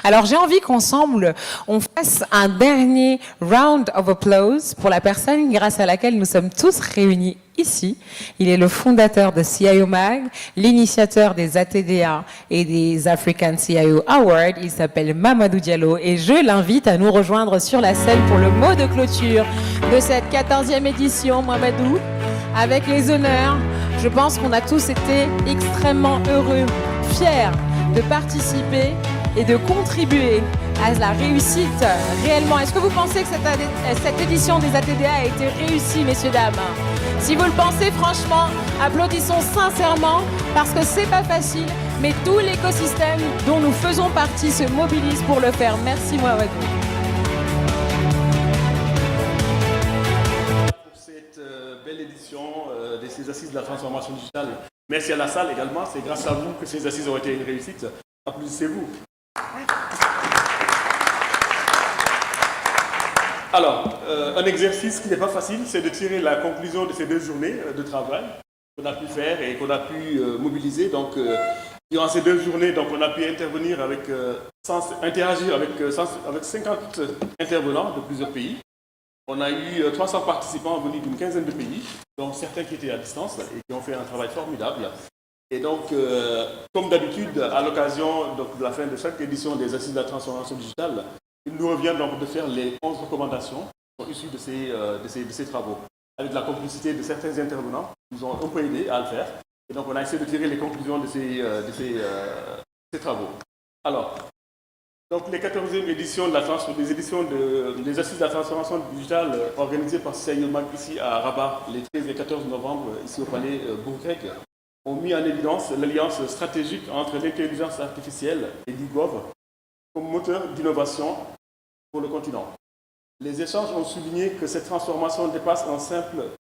Alors j'ai envie qu'ensemble, on fasse un dernier round of applause pour la personne grâce à laquelle nous sommes tous réunis ici. Il est le fondateur de CIO Mag, l'initiateur des ATDA et des African CIO Awards. Il s'appelle Mamadou Diallo et je l'invite à nous rejoindre sur la scène pour le mot de clôture de cette 14e édition, Mamadou, avec les honneurs. Je pense qu'on a tous été extrêmement heureux, fiers de participer et de contribuer à la réussite réellement. Est-ce que vous pensez que cette édition des ATDA a été réussie, messieurs, dames? Si vous le pensez, franchement, applaudissons sincèrement parce que c'est pas facile, mais tout l'écosystème dont nous faisons partie se mobilise pour le faire. Merci, Mohamed. Pour cette belle édition de ces assises de la transformation digitale. Merci à la salle également, c'est grâce à vous que ces assises ont été une réussite. Applaudissez-vous. Alors, un exercice qui n'est pas facile, c'est de tirer la conclusion de ces 2 journées de travail qu'on a pu faire et qu'on a pu mobiliser. Donc, durant ces 2 journées, donc, on a pu intervenir interagir avec 50 intervenants de plusieurs pays. On a eu 300 participants venus d'une quinzaine de pays, dont certains qui étaient à distance et qui ont fait un travail formidable. Et donc, comme d'habitude, à l'occasion de la fin de chaque édition des Assises de la transformation digitale, il nous revient donc de faire les 11 recommandations qui sont issues de ces travaux, avec la complicité de certains intervenants qui nous ont un peu aidés à le faire. Et donc, on a essayé de tirer les conclusions de ces travaux. Alors, donc les 14e éditions des Assises de la transformation digitale organisées par CIO Mag ici à Rabat les 13 et 14 novembre, ici au palais Bourgrec, ont mis en évidence l'alliance stratégique entre l'intelligence artificielle et l'e-gov comme moteur d'innovation pour le continent. Les échanges ont souligné que cette transformation dépasse un simple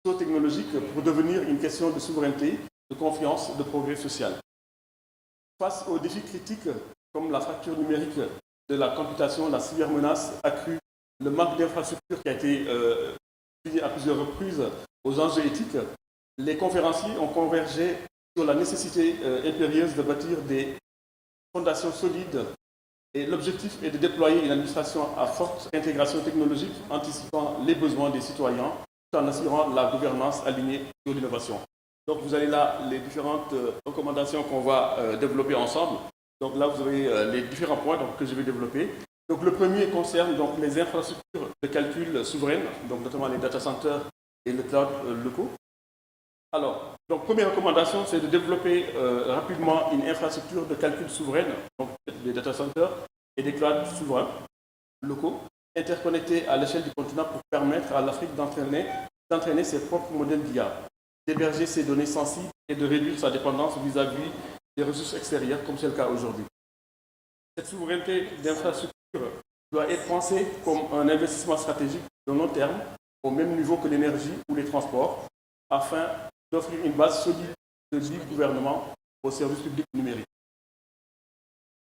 saut technologique pour devenir une question de souveraineté, de confiance, de progrès social. Face aux défis critiques comme la fracture numérique de la computation, la cybermenace accrue, le manque d'infrastructures qui a été souligné à plusieurs reprises aux enjeux éthiques, les conférenciers ont convergé sur la nécessité impérieuse de bâtir des fondations solides et l'objectif est de déployer une administration à forte intégration technologique anticipant les besoins des citoyens tout en assurant la gouvernance alignée sur l'innovation. Donc vous avez là les différentes recommandations qu'on va développer ensemble. Donc là vous avez les différents points que je vais développer. Donc le premier concerne donc les infrastructures de calcul souveraines, donc notamment les data centers et le cloud locaux. Alors, donc première recommandation, c'est de développer rapidement une infrastructure de calcul souveraine, donc des data centers et des clouds souverains locaux, interconnectés à l'échelle du continent pour permettre à l'Afrique d'entraîner ses propres modèles d'IA, d'héberger ses données sensibles et de réduire sa dépendance vis-à-vis des ressources extérieures, comme c'est le cas aujourd'hui. Cette souveraineté d'infrastructure doit être pensée comme un investissement stratégique de long terme, au même niveau que l'énergie ou les transports, afin d'offrir une base solide de libre gouvernement au service public numérique.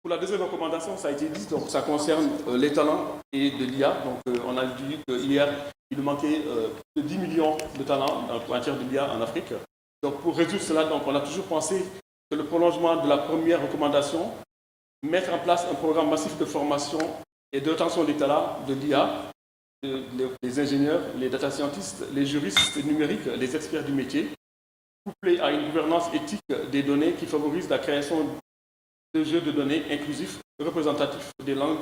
Pour la deuxième recommandation, ça a été dit, donc ça concerne les talents et de l'IA. Donc on a dit qu'hier, il manquait plus de 10 millions de talents en matière de l'IA en Afrique. Donc pour résoudre cela, donc, on a toujours pensé que le prolongement de la première recommandation, mettre en place un programme massif de formation et de rétention des talents de l'IA, les ingénieurs, les data scientists, les juristes numériques, les experts du métier, couplé à une gouvernance éthique des données qui favorise la création de jeux de données inclusifs, représentatifs des langues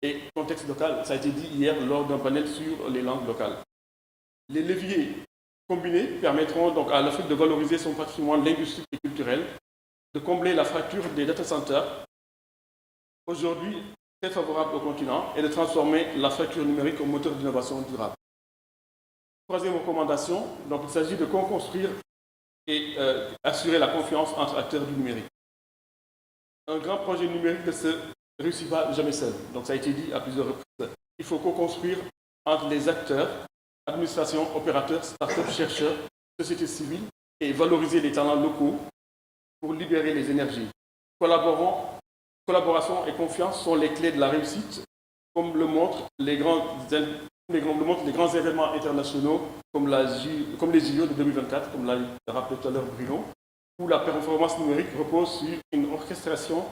et contextes locaux. Ça a été dit hier lors d'un panel sur les langues locales. Les leviers combinés permettront donc à l'Afrique de valoriser son patrimoine linguistique et culturel, de combler la fracture des data centers, aujourd'hui très favorable au continent, et de transformer la fracture numérique en moteur d'innovation durable. Troisième recommandation, donc il s'agit de co-construire et assurer la confiance entre acteurs du numérique. Un grand projet numérique ne se réussit pas jamais seul. Donc ça a été dit à plusieurs reprises. Il faut co-construire entre les acteurs, administration, opérateurs, start-up, chercheurs, sociétés civiles et valoriser les talents locaux pour libérer les énergies. Collaboration et confiance sont les clés de la réussite, comme le montrent les grands événements internationaux comme les JO de 2024, comme l'a rappelé tout à l'heure Bruno, où la performance numérique repose sur une orchestration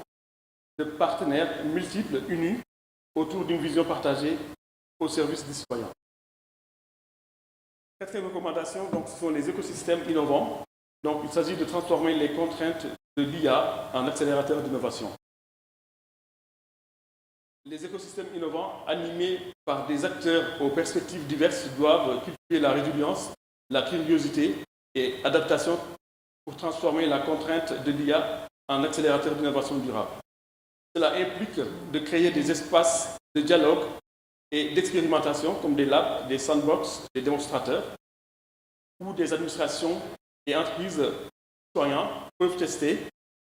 de partenaires multiples unis autour d'une vision partagée au service des citoyens. Quatrième recommandation, donc, ce sont les écosystèmes innovants. Donc, il s'agit de transformer les contraintes de l'IA en accélérateurs d'innovation. Les écosystèmes innovants, animés par des acteurs aux perspectives diverses, doivent cultiver la résilience, la curiosité et adaptation pour transformer la contrainte de l'IA en accélérateur d'innovation durable. Cela implique de créer des espaces de dialogue et d'expérimentation comme des labs, des sandbox, des démonstrateurs, où des administrations et entreprises citoyens peuvent tester,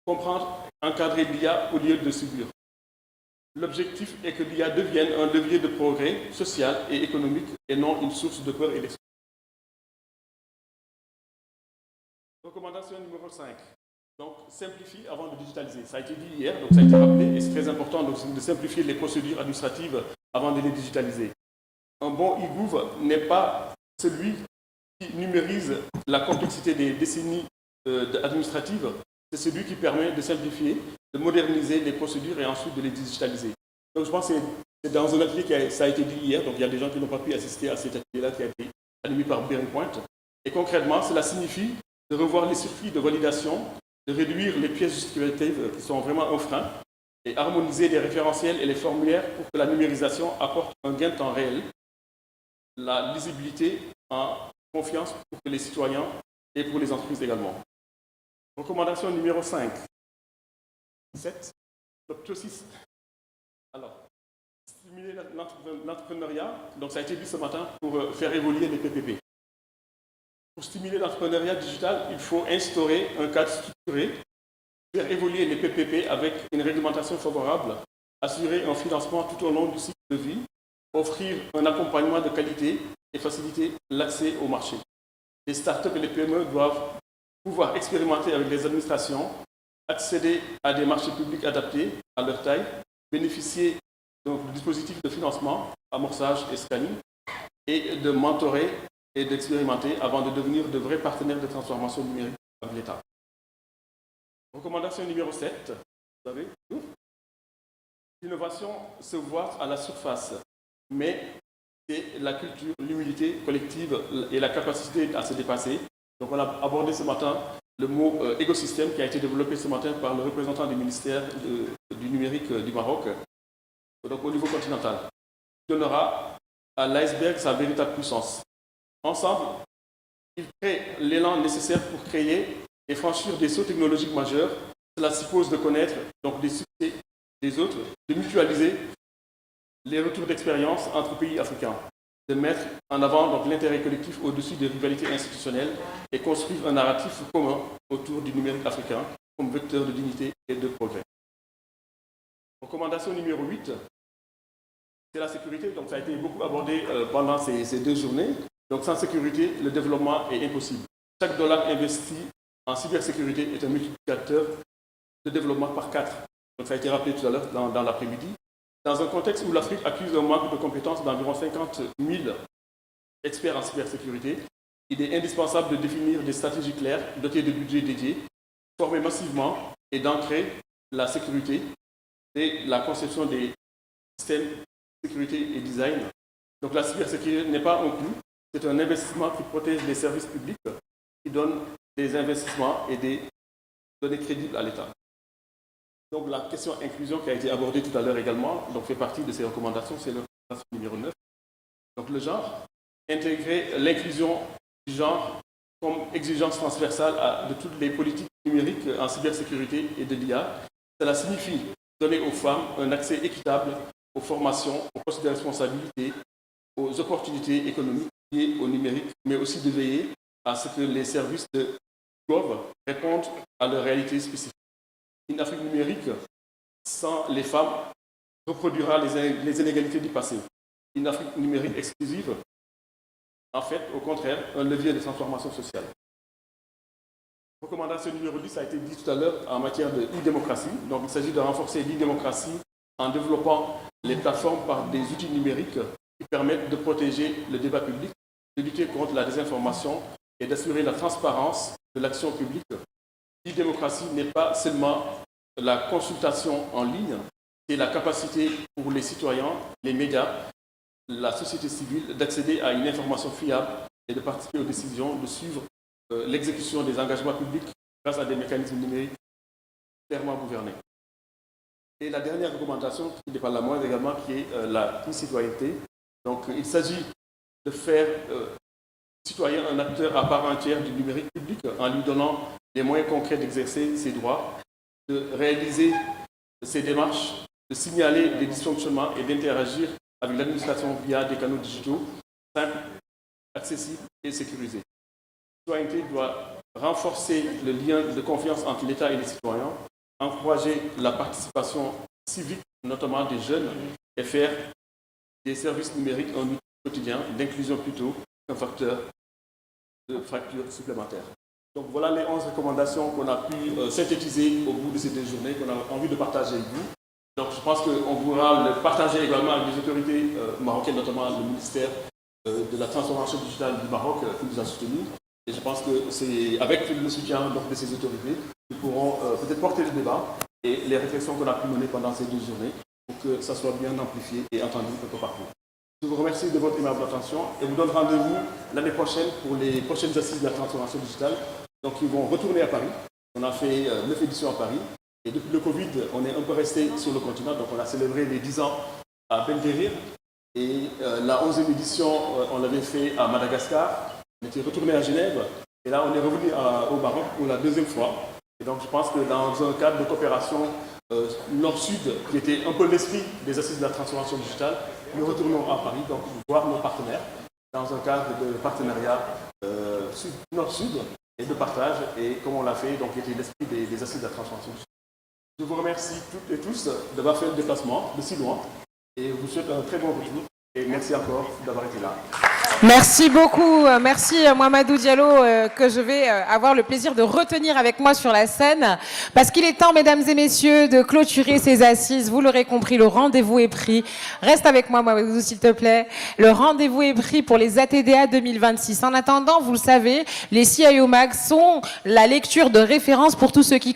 comprendre, encadrer l'IA au lieu de subir. L'objectif est que l'IA devienne un levier de progrès social et économique et non une source de peur et d'exclusion. Recommandation numéro 5. Donc, simplifie avant de digitaliser. Ça a été dit hier, donc ça a été rappelé, et c'est très important donc, de simplifier les procédures administratives avant de les digitaliser. Un bon e-gouv n'est pas celui qui numérise la complexité des décennies administratives, c'est celui qui permet de simplifier, de moderniser les procédures et ensuite de les digitaliser. Donc je pense que c'est dans un atelier ça a été dit hier, donc il y a des gens qui n'ont pas pu assister à cet atelier-là qui a été animé par Bearing Point. Et concrètement, cela signifie de revoir les circuits de validation, de réduire les pièces justificatives qui sont vraiment un frein, et harmoniser les référentiels et les formulaires pour que la numérisation apporte un gain de temps réel, la lisibilité en confiance pour que les citoyens et pour les entreprises également. Recommandation numéro 5. 7. L'optosis. Alors, stimuler l'entrepreneuriat, donc ça a été dit ce matin, pour faire évoluer les PPP. Pour stimuler l'entrepreneuriat digital, il faut instaurer un cadre structuré, faire évoluer les PPP avec une réglementation favorable, assurer un financement tout au long du cycle de vie, offrir un accompagnement de qualité et faciliter l'accès au marché. Les startups et les PME doivent pouvoir expérimenter avec les administrations, accéder à des marchés publics adaptés à leur taille, bénéficier donc, de dispositifs de financement, amorçage et scanning, et de mentorer et d'expérimenter avant de devenir de vrais partenaires de transformation numérique avec l'État. Recommandation numéro 7, vous savez, l'innovation se voit à la surface, mais c'est la culture, l'humilité collective et la capacité à se dépasser. Donc on a abordé ce matin le mot écosystème qui a été développé ce matin par le représentant du ministère du numérique du Maroc, donc au niveau continental, qui donnera à l'iceberg sa véritable puissance. Ensemble, ils créent l'élan nécessaire pour créer et franchir des sauts technologiques majeurs. Cela suppose de connaître donc, des succès des autres, de mutualiser les retours d'expérience entre pays africains, de mettre en avant l'intérêt collectif au-dessus des rivalités institutionnelles et construire un narratif commun autour du numérique africain comme vecteur de dignité et de progrès. Recommandation numéro 8, c'est la sécurité. Donc ça a été beaucoup abordé pendant ces 2 journées. Donc sans sécurité, le développement est impossible. Chaque dollar investi en cybersécurité est un multiplicateur de développement par 4. Donc ça a été rappelé tout à l'heure dans l'après-midi. Dans un contexte où l'Afrique accuse un manque de compétences d'environ 50 000 experts en cybersécurité, il est indispensable de définir des stratégies claires, dotées de budgets dédiés, former massivement et d'ancrer la sécurité et la conception des systèmes de sécurité et design. Donc la cybersécurité n'est pas un coût, c'est un investissement qui protège les services publics, qui donne des investissements et des données crédibles à l'État. Donc la question inclusion qui a été abordée tout à l'heure également donc fait partie de ces recommandations, c'est le recommandation numéro 9. Donc le genre, intégrer l'inclusion du genre comme exigence transversale de toutes les politiques numériques en cybersécurité et de l'IA. Cela signifie donner aux femmes un accès équitable aux formations, aux postes de responsabilité, aux opportunités économiques liées au numérique, mais aussi de veiller à ce que les services doivent répondre à leurs réalités spécifiques. Une Afrique numérique sans les femmes reproduira les inégalités du passé. Une Afrique numérique exclusive, en fait, au contraire, un levier de transformation sociale. Recommandation numéro 10 a été dit tout à l'heure en matière de e-démocratie. Donc, il s'agit de renforcer l'e-démocratie en développant les plateformes par des outils numériques qui permettent de protéger le débat public, de lutter contre la désinformation et d'assurer la transparence de l'action publique. L'e-démocratie n'est pas seulement la consultation en ligne, c'est la capacité pour les citoyens, les médias, la société civile d'accéder à une information fiable et de participer aux décisions, de suivre l'exécution des engagements publics grâce à des mécanismes numériques clairement gouvernés. Et la dernière recommandation, qui n'est pas la moindre également, qui est la e-citoyenneté. Donc il s'agit de faire du citoyen un acteur à part entière du numérique public en lui donnant les moyens concrets d'exercer ses droits, de réaliser ses démarches, de signaler des dysfonctionnements et d'interagir avec l'administration via des canaux digitaux simples, accessibles et sécurisés. La citoyenneté doit renforcer le lien de confiance entre l'État et les citoyens, encourager la participation civique, notamment des jeunes, et faire des services numériques un outil quotidien d'inclusion plutôt qu'un facteur de fracture supplémentaire. Donc voilà les 11 recommandations qu'on a pu synthétiser au bout de ces 2 journées, qu'on a envie de partager avec vous. Donc je pense qu'on pourra le partager également avec les autorités marocaines, notamment le ministère de la transformation digitale du Maroc qui nous a soutenus. Et je pense que c'est avec le soutien donc, de ces autorités que nous pourrons peut-être porter le débat et les réflexions qu'on a pu mener pendant ces 2 journées pour que ça soit bien amplifié et entendu un peu partout. Je vous remercie de votre aimable attention et vous donne rendez-vous l'année prochaine pour les prochaines assises de la transformation digitale. Donc ils vont retourner à Paris. On a fait 9 éditions à Paris. Et depuis le Covid, on est un peu resté sur le continent. Donc on a célébré les 10 ans à Ben Guérir. Et la 11e édition, on l'avait fait à Madagascar. On était retourné à Genève. Et là, on est revenu au Maroc pour la 2e fois. Et donc je pense que dans un cadre de coopération Nord-Sud, qui était un peu l'esprit des assises de la transformation digitale, nous retournons à Paris donc, pour voir nos partenaires dans un cadre de partenariat Nord-Sud et de partage. Et comme on l'a fait, donc, qui était l'esprit des assises de la transformation digitale. Je vous remercie toutes et tous d'avoir fait le déplacement de si loin et vous souhaite un très bon retour et merci encore d'avoir été là. Merci beaucoup, merci Mouhamadou Diallo que je vais avoir le plaisir de retenir avec moi sur la scène parce qu'il est temps, mesdames et messieurs, de clôturer ces assises. Vous l'aurez compris, le rendez-vous est pris. Reste avec moi Mouhamadou s'il te plaît. Le rendez-vous est pris pour les ATDA 2026. En attendant, vous le savez, les CIO Mag sont la lecture de référence pour tous ceux qui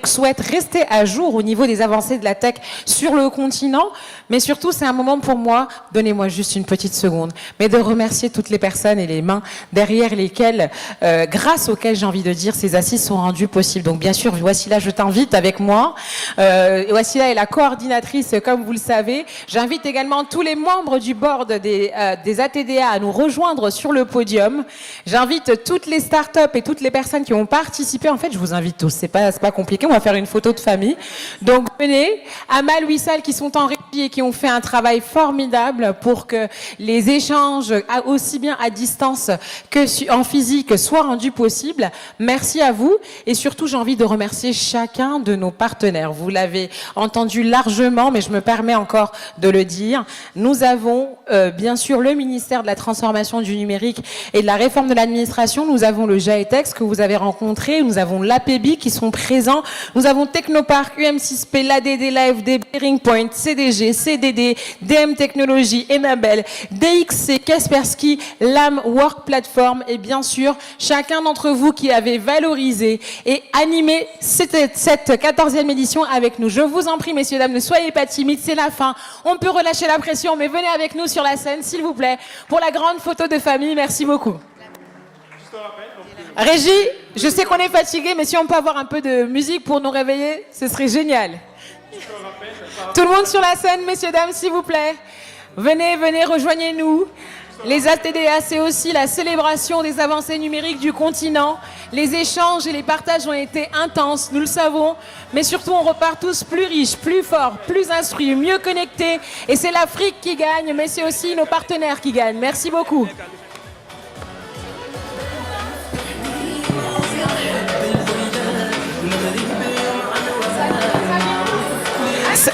souhaitent rester à jour au niveau des avancées de la tech sur le continent. Mais surtout, c'est un moment pour moi, donnez-moi juste une petite seconde, mais de remercier toutes les personnes et les mains derrière lesquelles, grâce auxquelles, j'ai envie de dire, ces assises sont rendues possibles. Donc bien sûr, Wassila, je t'invite avec moi. Wassila est la coordinatrice, comme vous le savez. J'invite également tous les membres du board des ATDA à nous rejoindre sur le podium. J'invite toutes les startups et toutes les personnes qui ont participé. En fait, je vous invite tous. C'est pas compliqué. On va faire une photo de famille. Donc venez. Amal, Wissal, qui sont en régie et qui ont fait un travail formidable pour que les échanges, aussi bien à distance que en physique, soient rendus possibles. Merci à vous. Et surtout, j'ai envie de remercier chacun de nos partenaires. Vous l'avez entendu largement, mais je me permets encore de le dire. Nous avons, bien sûr, le ministère de la Transformation du numérique et de la réforme de l'administration. Nous avons le GAETEX que vous avez rencontré. Nous avons l'APEBI qui sont présents. Nous avons Technopark, UM6P, l'ADD, l'AFD, Bearing Point, CDG, CDD, DM Technologies, Enabel, DXC, Kaspersky, LAM Work Platform et bien sûr, chacun d'entre vous qui avez valorisé et animé cette 14e édition avec nous. Je vous en prie, messieurs, dames, ne soyez pas timides, c'est la fin. On peut relâcher la pression, mais venez avec nous sur la scène, s'il vous plaît, pour la grande photo de famille. Merci beaucoup. Régie, je sais qu'on est fatigué, mais si on peut avoir un peu de musique pour nous réveiller, ce serait génial. Tout le monde sur la scène, messieurs, dames, s'il vous plaît. Venez, venez, rejoignez-nous. Les ATDA, c'est aussi la célébration des avancées numériques du continent. Les échanges et les partages ont été intenses, nous le savons. Mais surtout, on repart tous plus riches, plus forts, plus instruits, mieux connectés. Et c'est l'Afrique qui gagne, mais c'est aussi nos partenaires qui gagnent. Merci beaucoup.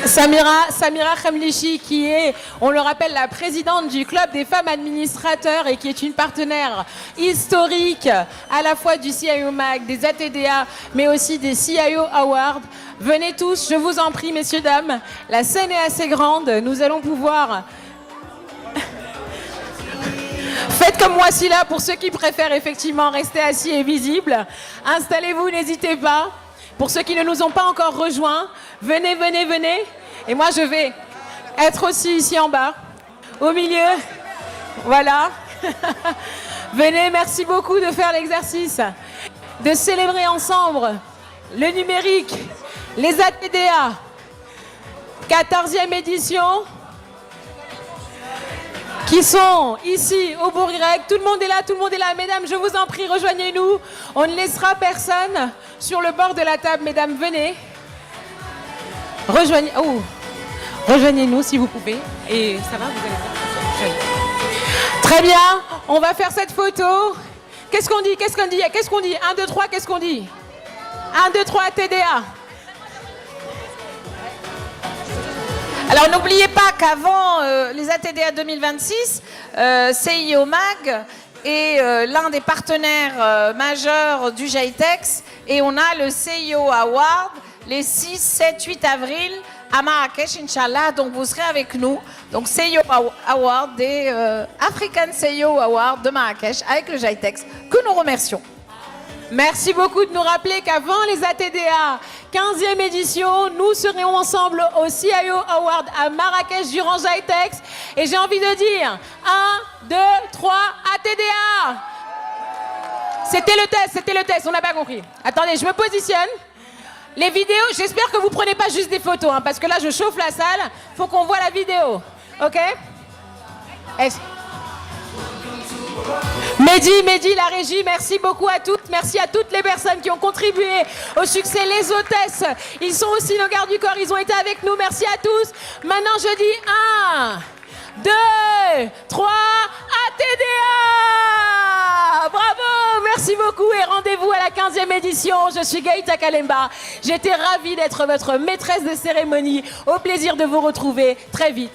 Samira Khamlichi, qui est, on le rappelle, la présidente du Club des femmes administrateurs et qui est une partenaire historique à la fois du CIO Mag, des ATDA, mais aussi des CIO Awards. Venez tous, je vous en prie, messieurs, dames. La scène est assez grande, nous allons pouvoir... Faites comme moi, Silla, pour ceux qui préfèrent effectivement rester assis et visibles. Installez-vous, n'hésitez pas. Pour ceux qui ne nous ont pas encore rejoints, venez, venez, venez. Et moi, je vais être aussi ici en bas, au milieu. Voilà. Venez, merci beaucoup de faire l'exercice, de célébrer ensemble le numérique, les ATDA, 14e édition, qui sont ici au Bourg-Grec. Tout le monde est là, tout le monde est là. Mesdames, je vous en prie, rejoignez-nous. On ne laissera personne sur le bord de la table. Mesdames, venez. Rejoignez-nous si vous pouvez. Et ça va, vous allez faire. Très bien, on va faire cette photo. Qu'est-ce qu'on dit? Qu'est-ce qu'on dit? Qu'est-ce qu'on dit? 1, 2, 3, qu'est-ce qu'on dit? 1, 2, 3, TDA. Alors n'oubliez pas qu'avant les ATDA 2026, CIO Mag est l'un des partenaires majeurs du GITEX et on a le CIO Award les 6, 7, 8 avril à Marrakech, Inch'Allah. Donc vous serez avec nous. Donc CIO Award, des African CIO Award de Marrakech avec le GITEX que nous remercions. Merci beaucoup de nous rappeler qu'avant les ATDA 15e édition, nous serions ensemble au CIO Award à Marrakech durant GITEX. Et j'ai envie de dire 1, 2, 3, ATDA. C'était le test, on n'a pas compris. Attendez, je me positionne. Les vidéos, j'espère que vous prenez pas juste des photos, hein, parce que là je chauffe la salle, faut qu'on voit la vidéo. Ok? Mehdi, la régie, merci beaucoup à toutes. Merci à toutes les personnes qui ont contribué au succès. Les hôtesses, ils sont aussi nos gardes du corps, ils ont été avec nous. Merci à tous. Maintenant, je dis 1, 2, 3, ATDA! Bravo, merci beaucoup et rendez-vous à la 15e édition. Je suis Gaïta Kalemba. J'étais ravie d'être votre maîtresse de cérémonie. Au plaisir de vous retrouver très vite.